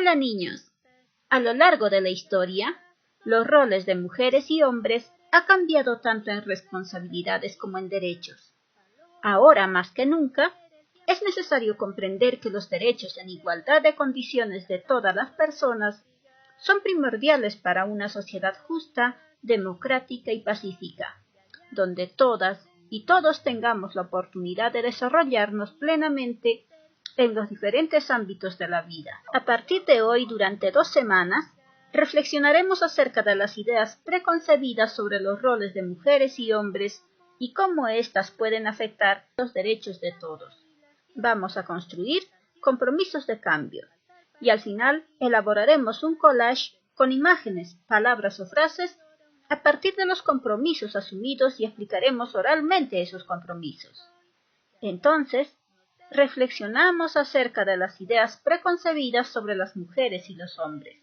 Hola niños. A lo largo de la historia, los roles de mujeres y hombres ha cambiado tanto en responsabilidades como en derechos. Ahora más que nunca, es necesario comprender que los derechos en igualdad de condiciones de todas las personas son primordiales para una sociedad justa, democrática y pacífica, donde todas y todos tengamos la oportunidad de desarrollarnos plenamente en los diferentes ámbitos de la vida. A partir de hoy, durante 2 semanas, reflexionaremos acerca de las ideas preconcebidas sobre los roles de mujeres y hombres y cómo éstas pueden afectar los derechos de todos. Vamos a construir compromisos de cambio y al final elaboraremos un collage con imágenes, palabras o frases a partir de los compromisos asumidos y explicaremos oralmente esos compromisos. Entonces, reflexionamos acerca de las ideas preconcebidas sobre las mujeres y los hombres.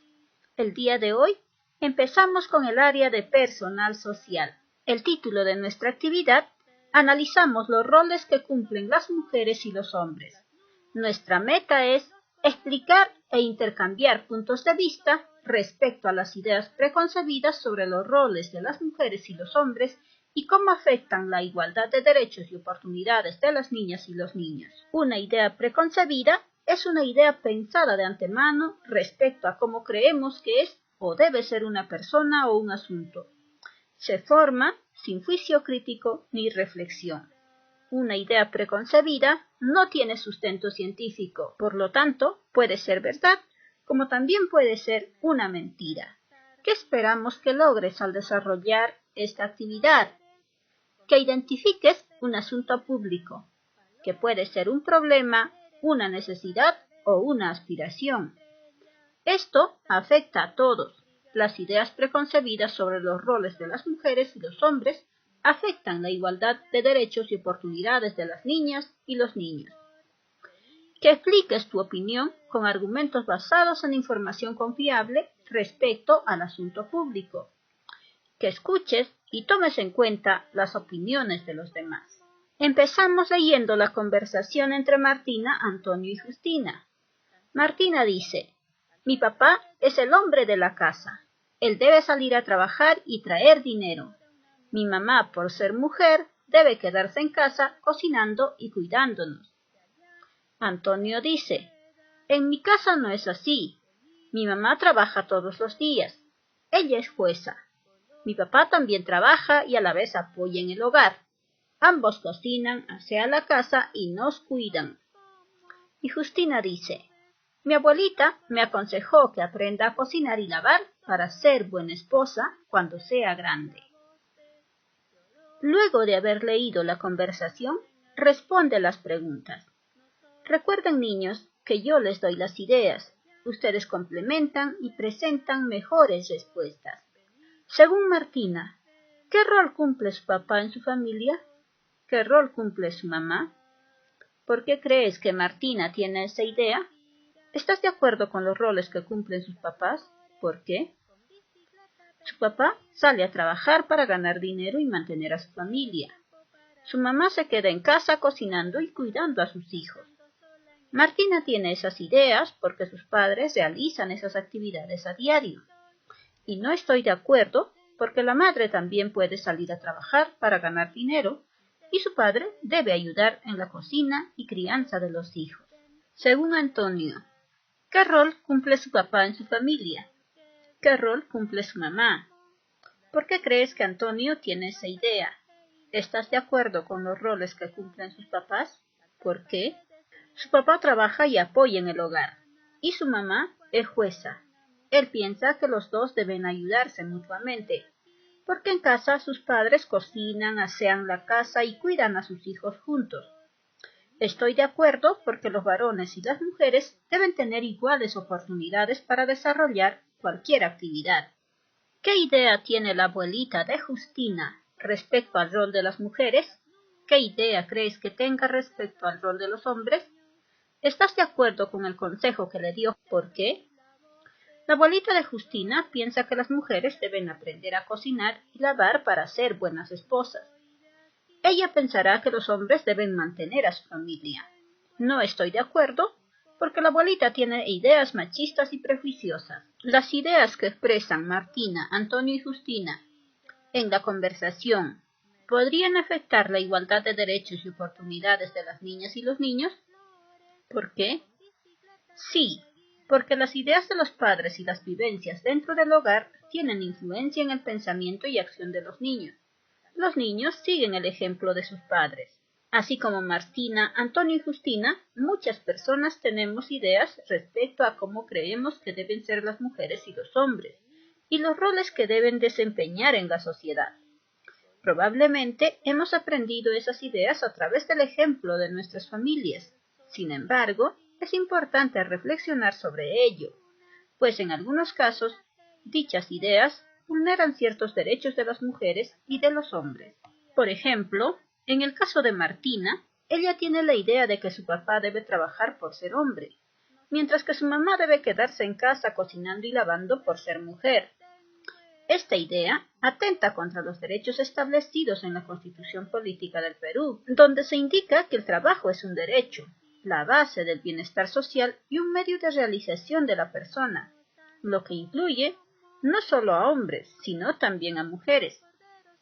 El día de hoy empezamos con el área de personal social. El título de nuestra actividad: analizamos los roles que cumplen las mujeres y los hombres. Nuestra meta es explicar e intercambiar puntos de vista respecto a las ideas preconcebidas sobre los roles de las mujeres y los hombres y cómo afectan la igualdad de derechos y oportunidades de las niñas y los niños. Una idea preconcebida es una idea pensada de antemano respecto a cómo creemos que es o debe ser una persona o un asunto. Se forma sin juicio crítico ni reflexión. Una idea preconcebida no tiene sustento científico, por lo tanto, puede ser verdad, como también puede ser una mentira. ¿Qué esperamos que logres al desarrollar esta actividad? Que identifiques un asunto público, que puede ser un problema, una necesidad o una aspiración. Esto afecta a todos. Las ideas preconcebidas sobre los roles de las mujeres y los hombres afectan la igualdad de derechos y oportunidades de las niñas y los niños. Que expliques tu opinión con argumentos basados en información confiable respecto al asunto público. Que escuches y tomes en cuenta las opiniones de los demás. Empezamos leyendo la conversación entre Martina, Antonio y Justina. Martina dice: mi papá es el hombre de la casa. Él debe salir a trabajar y traer dinero. Mi mamá, por ser mujer, debe quedarse en casa cocinando y cuidándonos. Antonio dice: en mi casa no es así. Mi mamá trabaja todos los días. Ella es jueza. Mi papá también trabaja y a la vez apoya en el hogar. Ambos cocinan, asean la casa y nos cuidan. Y Justina dice: mi abuelita me aconsejó que aprenda a cocinar y lavar para ser buena esposa cuando sea grande. Luego de haber leído la conversación, responde las preguntas. Recuerden, niños, que yo les doy las ideas. Ustedes complementan y presentan mejores respuestas. Según Martina, ¿qué rol cumple su papá en su familia? ¿Qué rol cumple su mamá? ¿Por qué crees que Martina tiene esa idea? ¿Estás de acuerdo con los roles que cumplen sus papás? ¿Por qué? Su papá sale a trabajar para ganar dinero y mantener a su familia. Su mamá se queda en casa cocinando y cuidando a sus hijos. Martina tiene esas ideas porque sus padres realizan esas actividades a diario. Y no estoy de acuerdo porque la madre también puede salir a trabajar para ganar dinero y su padre debe ayudar en la cocina y crianza de los hijos. Según Antonio, ¿qué rol cumple su papá en su familia? ¿Qué rol cumple su mamá? ¿Por qué crees que Antonio tiene esa idea? ¿Estás de acuerdo con los roles que cumplen sus papás? ¿Por qué? Su papá trabaja y apoya en el hogar, y su mamá es jueza. Él piensa que los dos deben ayudarse mutuamente, porque en casa sus padres cocinan, asean la casa y cuidan a sus hijos juntos. Estoy de acuerdo porque los varones y las mujeres deben tener iguales oportunidades para desarrollar cualquier actividad. ¿Qué idea tiene la abuelita de Justina respecto al rol de las mujeres? ¿Qué idea crees que tenga respecto al rol de los hombres? ¿Estás de acuerdo con el consejo que le dio? ¿Por qué? La abuelita de Justina piensa que las mujeres deben aprender a cocinar y lavar para ser buenas esposas. Ella pensará que los hombres deben mantener a su familia. No estoy de acuerdo porque la abuelita tiene ideas machistas y prejuiciosas. Las ideas que expresan Martina, Antonio y Justina en la conversación podrían afectar la igualdad de derechos y oportunidades de las niñas y los niños. ¿Por qué? Sí, porque las ideas de los padres y las vivencias dentro del hogar tienen influencia en el pensamiento y acción de los niños. Los niños siguen el ejemplo de sus padres. Así como Martina, Antonio y Justina, muchas personas tenemos ideas respecto a cómo creemos que deben ser las mujeres y los hombres, y los roles que deben desempeñar en la sociedad. Probablemente hemos aprendido esas ideas a través del ejemplo de nuestras familias. Sin embargo, es importante reflexionar sobre ello, pues en algunos casos, dichas ideas vulneran ciertos derechos de las mujeres y de los hombres. Por ejemplo, en el caso de Martina, ella tiene la idea de que su papá debe trabajar por ser hombre, mientras que su mamá debe quedarse en casa cocinando y lavando por ser mujer. Esta idea atenta contra los derechos establecidos en la Constitución Política del Perú, donde se indica que el trabajo es un derecho, la base del bienestar social y un medio de realización de la persona, lo que incluye no solo a hombres, sino también a mujeres.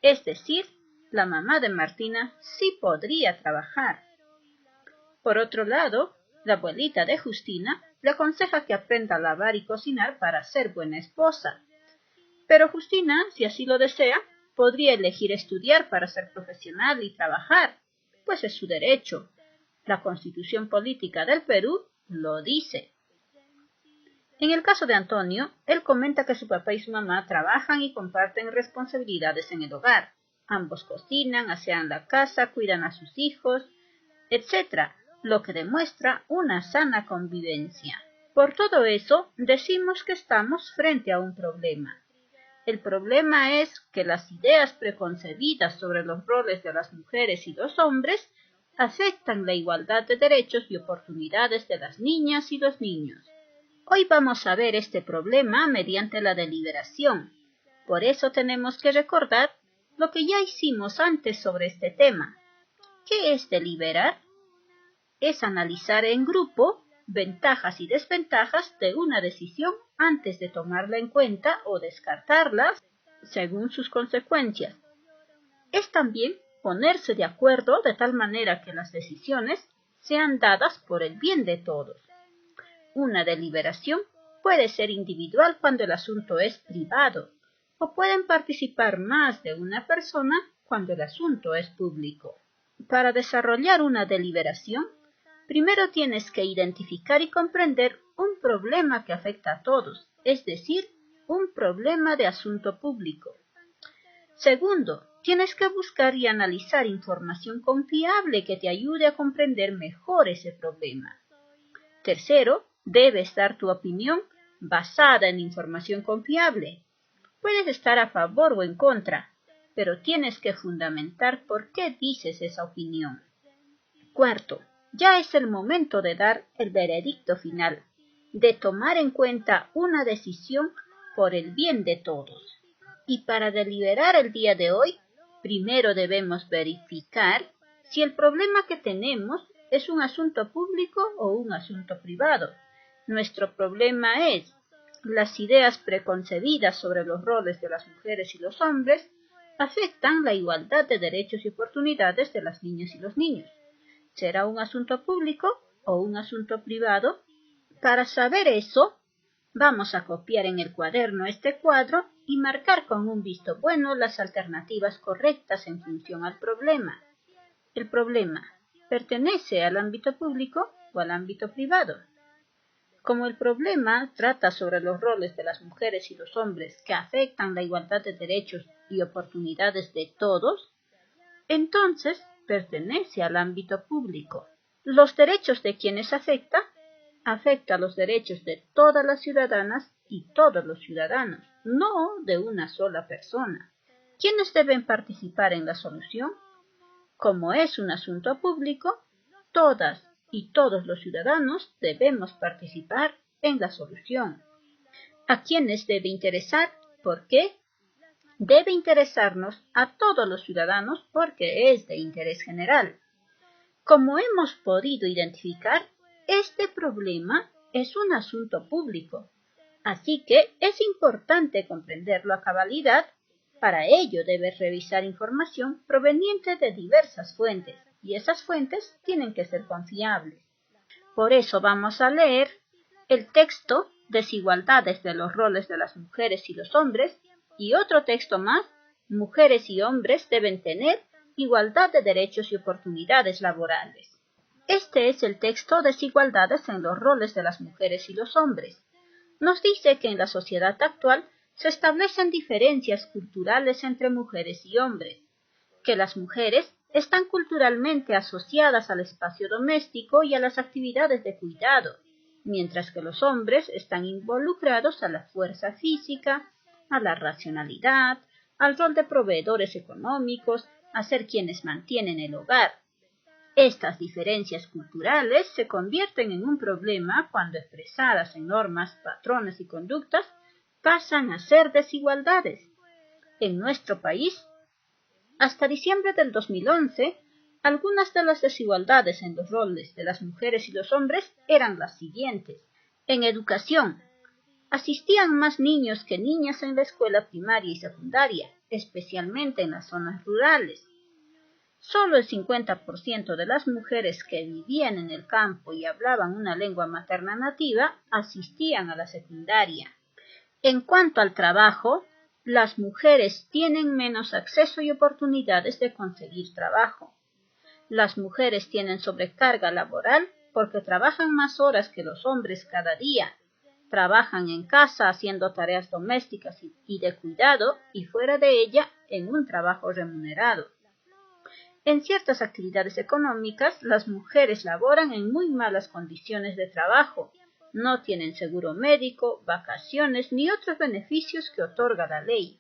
Es decir, la mamá de Martina sí podría trabajar. Por otro lado, la abuelita de Justina le aconseja que aprenda a lavar y cocinar para ser buena esposa. Pero Justina, si así lo desea, podría elegir estudiar para ser profesional y trabajar, pues es su derecho. La Constitución Política del Perú lo dice. En el caso de Antonio, él comenta que su papá y su mamá trabajan y comparten responsabilidades en el hogar. Ambos cocinan, asean la casa, cuidan a sus hijos, etc., lo que demuestra una sana convivencia. Por todo eso, decimos que estamos frente a un problema. El problema es que las ideas preconcebidas sobre los roles de las mujeres y los hombres afectan la igualdad de derechos y oportunidades de las niñas y los niños. Hoy vamos a ver este problema mediante la deliberación. Por eso tenemos que recordar lo que ya hicimos antes sobre este tema. ¿Qué es deliberar? Es analizar en grupo ventajas y desventajas de una decisión antes de tomarla en cuenta o descartarla según sus consecuencias. Es también ponerse de acuerdo de tal manera que las decisiones sean dadas por el bien de todos. Una deliberación puede ser individual cuando el asunto es privado, o pueden participar más de una persona cuando el asunto es público. Para desarrollar una deliberación, primero tienes que identificar y comprender un problema que afecta a todos, es decir, un problema de asunto público. Segundo, tienes que buscar y analizar información confiable que te ayude a comprender mejor ese problema. Tercero, debes dar tu opinión basada en información confiable. Puedes estar a favor o en contra, pero tienes que fundamentar por qué dices esa opinión. Cuarto, ya es el momento de dar el veredicto final, de tomar en cuenta una decisión por el bien de todos. Y para deliberar el día de hoy, primero debemos verificar si el problema que tenemos es un asunto público o un asunto privado. Nuestro problema es las ideas preconcebidas sobre los roles de las mujeres y los hombres afectan la igualdad de derechos y oportunidades de las niñas y los niños. ¿Será un asunto público o un asunto privado? Para saber eso, vamos a copiar en el cuaderno este cuadro y marcar con un visto bueno las alternativas correctas en función al problema. El problema, ¿pertenece al ámbito público o al ámbito privado? Como el problema trata sobre los roles de las mujeres y los hombres que afectan la igualdad de derechos y oportunidades de todos, entonces pertenece al ámbito público. Los derechos de quienes afecta a los derechos de todas las ciudadanas y todos los ciudadanos, no de una sola persona. ¿Quiénes deben participar en la solución? Como es un asunto público, todas y todos los ciudadanos debemos participar en la solución. ¿A quiénes debe interesar? ¿Por qué? Debe interesarnos a todos los ciudadanos porque es de interés general. Como hemos podido identificar, Este problema es un asunto público, así que es importante comprenderlo a cabalidad. Para ello debes revisar información proveniente de diversas fuentes, y esas fuentes tienen que ser confiables. Por eso vamos a leer el texto Desigualdades de los roles de las mujeres y los hombres, y otro texto más, Mujeres y hombres deben tener igualdad de derechos y oportunidades laborales. Este es el texto Desigualdades en los roles de las mujeres y los hombres. Nos dice que en la sociedad actual se establecen diferencias culturales entre mujeres y hombres, que las mujeres están culturalmente asociadas al espacio doméstico y a las actividades de cuidado, mientras que los hombres están involucrados a la fuerza física, a la racionalidad, al rol de proveedores económicos, a ser quienes mantienen el hogar. Estas diferencias culturales se convierten en un problema cuando expresadas en normas, patrones y conductas pasan a ser desigualdades. En nuestro país, hasta diciembre del 2011, algunas de las desigualdades en los roles de las mujeres y los hombres eran las siguientes. En educación, asistían más niños que niñas en la escuela primaria y secundaria, especialmente en las zonas rurales. Solo el 50% de las mujeres que vivían en el campo y hablaban una lengua materna nativa asistían a la secundaria. En cuanto al trabajo, las mujeres tienen menos acceso y oportunidades de conseguir trabajo. Las mujeres tienen sobrecarga laboral porque trabajan más horas que los hombres cada día. Trabajan en casa haciendo tareas domésticas y de cuidado y fuera de ella en un trabajo remunerado. En ciertas actividades económicas, las mujeres laboran en muy malas condiciones de trabajo. No tienen seguro médico, vacaciones ni otros beneficios que otorga la ley.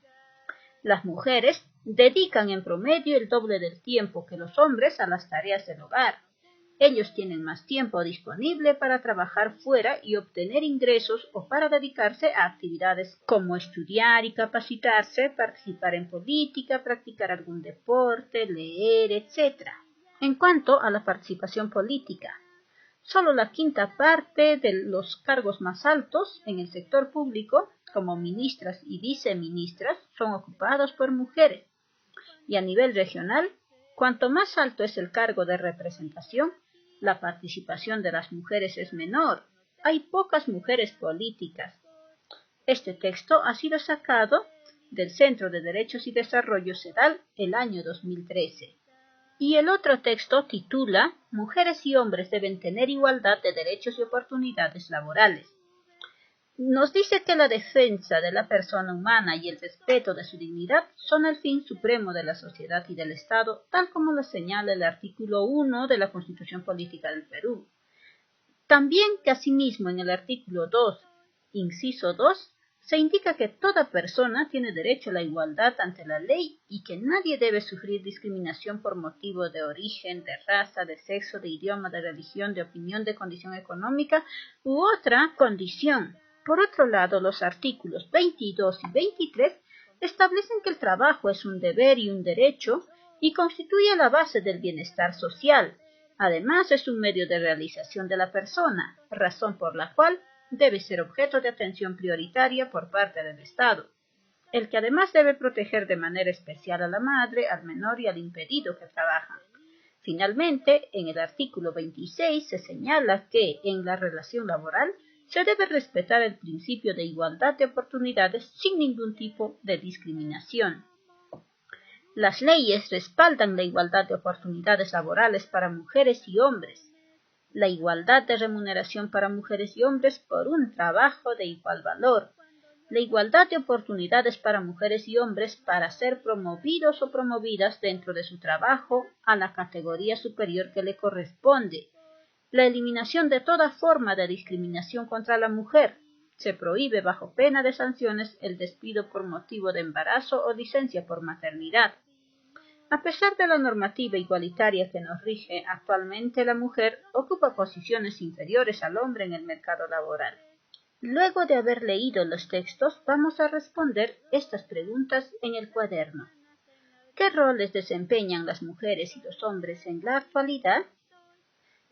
Las mujeres dedican en promedio el doble del tiempo que los hombres a las tareas del hogar. Ellos tienen más tiempo disponible para trabajar fuera y obtener ingresos o para dedicarse a actividades como estudiar y capacitarse, participar en política, practicar algún deporte, leer, etc. En cuanto a la participación política, solo la quinta parte de los cargos más altos en el sector público, como ministras y viceministras, son ocupados por mujeres. Y a nivel regional, cuanto más alto es el cargo de representación, la participación de las mujeres es menor. Hay pocas mujeres políticas. Este texto ha sido sacado del Centro de Derechos y Desarrollo CEDAL el año 2013. Y el otro texto titula Mujeres y hombres deben tener igualdad de derechos y oportunidades laborales. Nos dice que la defensa de la persona humana y el respeto de su dignidad son el fin supremo de la sociedad y del Estado, tal como lo señala el artículo 1 de la Constitución Política del Perú. También que asimismo en el artículo 2, inciso 2, se indica que toda persona tiene derecho a la igualdad ante la ley y que nadie debe sufrir discriminación por motivo de origen, de raza, de sexo, de idioma, de religión, de opinión, de condición económica u otra condición. Por otro lado, los artículos 22 y 23 establecen que el trabajo es un deber y un derecho y constituye la base del bienestar social. Además, es un medio de realización de la persona, razón por la cual debe ser objeto de atención prioritaria por parte del Estado, el que además debe proteger de manera especial a la madre, al menor y al impedido que trabajan. Finalmente, en el artículo 26 se señala que en la relación laboral se debe respetar el principio de igualdad de oportunidades sin ningún tipo de discriminación. Las leyes respaldan la igualdad de oportunidades laborales para mujeres y hombres, la igualdad de remuneración para mujeres y hombres por un trabajo de igual valor, la igualdad de oportunidades para mujeres y hombres para ser promovidos o promovidas dentro de su trabajo a la categoría superior que le corresponde, la eliminación de toda forma de discriminación contra la mujer. Se prohíbe bajo pena de sanciones el despido por motivo de embarazo o licencia por maternidad. A pesar de la normativa igualitaria que nos rige actualmente, la mujer ocupa posiciones inferiores al hombre en el mercado laboral. Luego de haber leído los textos, vamos a responder estas preguntas en el cuaderno. ¿Qué roles desempeñan las mujeres y los hombres en la actualidad?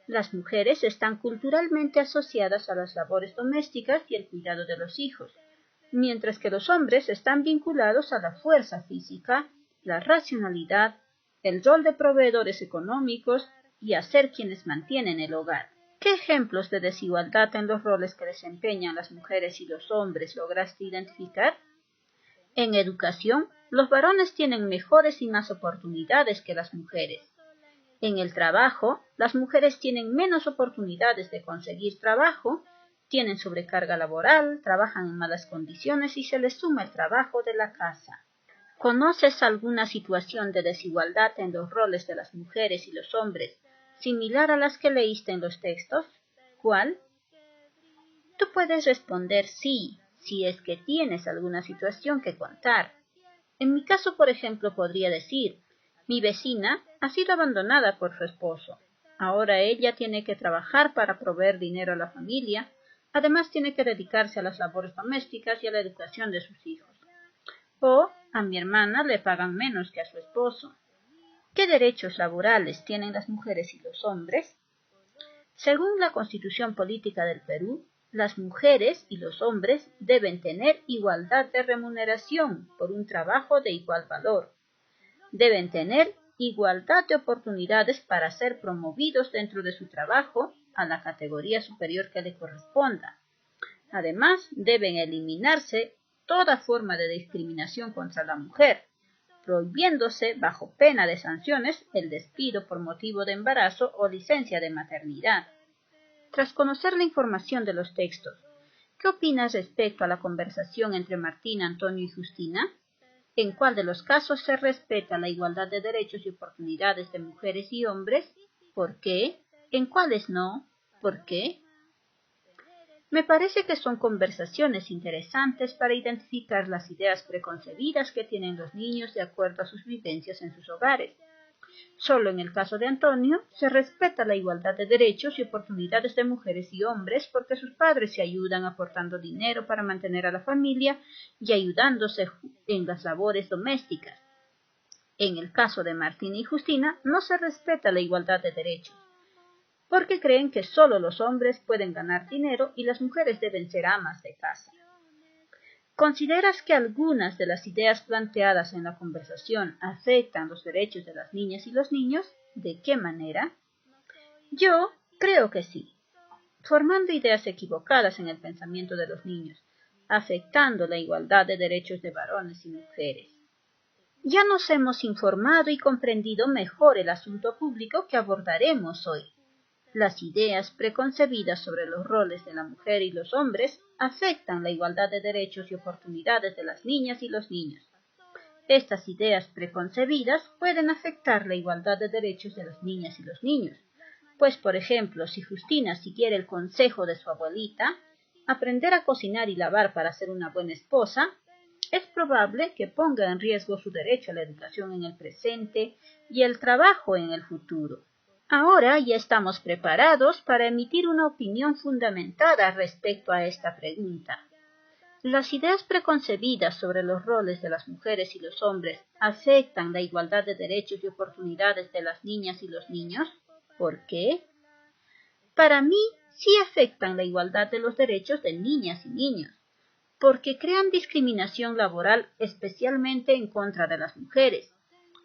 Las mujeres están culturalmente asociadas a las labores domésticas y el cuidado de los hijos, mientras que los hombres están vinculados a la fuerza física, la racionalidad, el rol de proveedores económicos y a ser quienes mantienen el hogar. ¿Qué ejemplos de desigualdad en los roles que desempeñan las mujeres y los hombres lograste identificar? En educación, los varones tienen mejores y más oportunidades que las mujeres. En el trabajo, las mujeres tienen menos oportunidades de conseguir trabajo, tienen sobrecarga laboral, trabajan en malas condiciones y se les suma el trabajo de la casa. ¿Conoces alguna situación de desigualdad en los roles de las mujeres y los hombres, similar a las que leíste en los textos? ¿Cuál? Tú puedes responder sí, si es que tienes alguna situación que contar. En mi caso, por ejemplo, podría decir, mi vecina ha sido abandonada por su esposo. Ahora ella tiene que trabajar para proveer dinero a la familia. Además tiene que dedicarse a las labores domésticas y a la educación de sus hijos. O a mi hermana le pagan menos que a su esposo. ¿Qué derechos laborales tienen las mujeres y los hombres? Según la Constitución Política del Perú, las mujeres y los hombres deben tener igualdad de remuneración por un trabajo de igual valor. Deben tener igualdad de oportunidades para ser promovidos dentro de su trabajo a la categoría superior que le corresponda. Además, deben eliminarse toda forma de discriminación contra la mujer, prohibiéndose, bajo pena de sanciones, el despido por motivo de embarazo o licencia de maternidad. Tras conocer la información de los textos, ¿qué opinas respecto a la conversación entre Martín, Antonio y Justina? ¿En cuál de los casos se respeta la igualdad de derechos y oportunidades de mujeres y hombres? ¿Por qué? ¿En cuáles no? ¿Por qué? Me parece que son conversaciones interesantes para identificar las ideas preconcebidas que tienen los niños de acuerdo a sus vivencias en sus hogares. Solo en el caso de Antonio se respeta la igualdad de derechos y oportunidades de mujeres y hombres porque sus padres se ayudan aportando dinero para mantener a la familia y ayudándose en las labores domésticas. En el caso de Martín y Justina no se respeta la igualdad de derechos, porque creen que solo los hombres pueden ganar dinero y las mujeres deben ser amas de casa. ¿Consideras que algunas de las ideas planteadas en la conversación afectan los derechos de las niñas y los niños? ¿De qué manera? Yo creo que sí, formando ideas equivocadas en el pensamiento de los niños, afectando la igualdad de derechos de varones y mujeres. Ya nos hemos informado y comprendido mejor el asunto público que abordaremos hoy. Las ideas preconcebidas sobre los roles de la mujer y los hombres afectan la igualdad de derechos y oportunidades de las niñas y los niños. Estas ideas preconcebidas pueden afectar la igualdad de derechos de las niñas y los niños, pues por ejemplo, si Justina siguiera el consejo de su abuelita, aprender a cocinar y lavar para ser una buena esposa, es probable que ponga en riesgo su derecho a la educación en el presente y el trabajo en el futuro. Ahora ya estamos preparados para emitir una opinión fundamentada respecto a esta pregunta. ¿Las ideas preconcebidas sobre los roles de las mujeres y los hombres afectan la igualdad de derechos y oportunidades de las niñas y los niños? ¿Por qué? Para mí, sí afectan la igualdad de los derechos de niñas y niños, porque crean discriminación laboral especialmente en contra de las mujeres,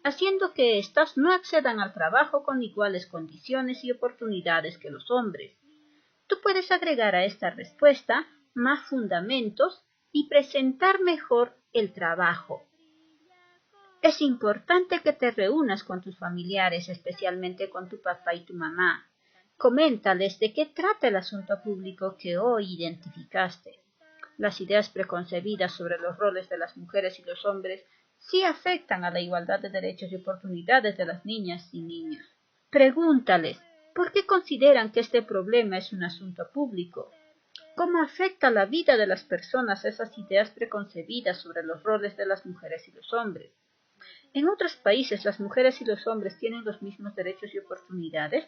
haciendo que éstas no accedan al trabajo con iguales condiciones y oportunidades que los hombres. Tú puedes agregar a esta respuesta más fundamentos y presentar mejor el trabajo. Es importante que te reúnas con tus familiares, especialmente con tu papá y tu mamá. Coméntales de qué trata el asunto público que hoy identificaste. Las ideas preconcebidas sobre los roles de las mujeres y los hombres sí afectan a la igualdad de derechos y oportunidades de las niñas y niños. Pregúntales, ¿por qué consideran que este problema es un asunto público? ¿Cómo afecta la vida de las personas esas ideas preconcebidas sobre los roles de las mujeres y los hombres? ¿En otros países las mujeres y los hombres tienen los mismos derechos y oportunidades?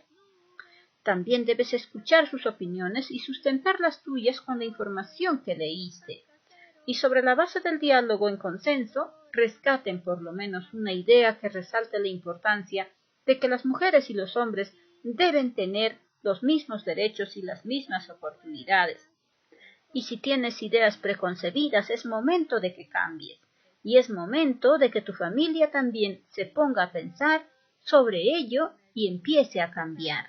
También debes escuchar sus opiniones y sustentar las tuyas con la información que leíste. Y sobre la base del diálogo en consenso, rescaten por lo menos una idea que resalte la importancia de que las mujeres y los hombres deben tener los mismos derechos y las mismas oportunidades. Y si tienes ideas preconcebidas, es momento de que cambies. Y es momento de que tu familia también se ponga a pensar sobre ello y empiece a cambiar.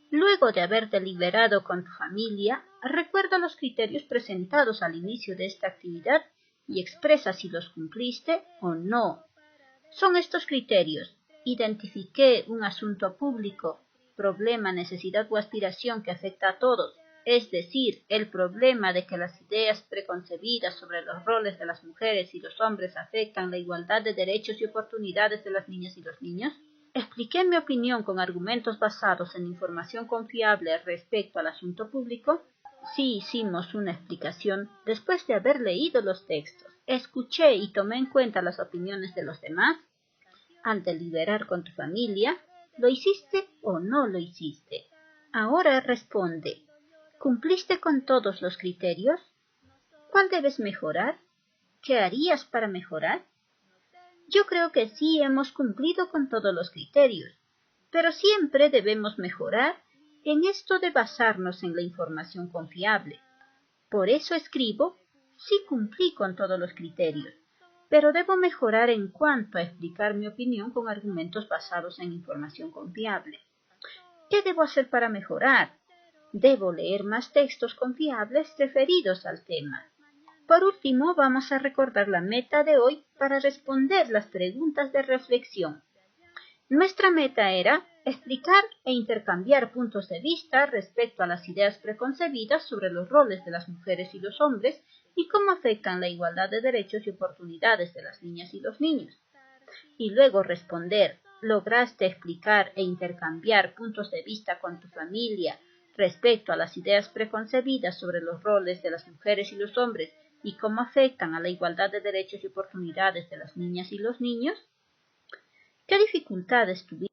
Luego de haber deliberado con tu familia, recuerda los criterios presentados al inicio de esta actividad y expresa si los cumpliste o no. Son estos criterios: identifiqué un asunto público, problema, necesidad o aspiración que afecta a todos, es decir, el problema de que las ideas preconcebidas sobre los roles de las mujeres y los hombres afectan la igualdad de derechos y oportunidades de las niñas y los niños. Expliqué mi opinión con argumentos basados en información confiable respecto al asunto público. Sí hicimos una explicación después de haber leído los textos. Escuché y tomé en cuenta las opiniones de los demás. Al deliberar con tu familia, ¿lo hiciste o no lo hiciste? Ahora responde: ¿cumpliste con todos los criterios? ¿Cuál debes mejorar? ¿Qué harías para mejorar? Yo creo que sí hemos cumplido con todos los criterios, pero siempre debemos mejorar en esto de basarnos en la información confiable. Por eso escribo: sí cumplí con todos los criterios, pero debo mejorar en cuanto a explicar mi opinión con argumentos basados en información confiable. ¿Qué debo hacer para mejorar? Debo leer más textos confiables referidos al tema. Por último, vamos a recordar la meta de hoy para responder las preguntas de reflexión. Nuestra meta era explicar e intercambiar puntos de vista respecto a las ideas preconcebidas sobre los roles de las mujeres y los hombres y cómo afectan la igualdad de derechos y oportunidades de las niñas y los niños. Y luego responder: ¿lograste explicar e intercambiar puntos de vista con tu familia respecto a las ideas preconcebidas sobre los roles de las mujeres y los hombres y cómo afectan a la igualdad de derechos y oportunidades de las niñas y los niños? ¿Qué dificultades tuviste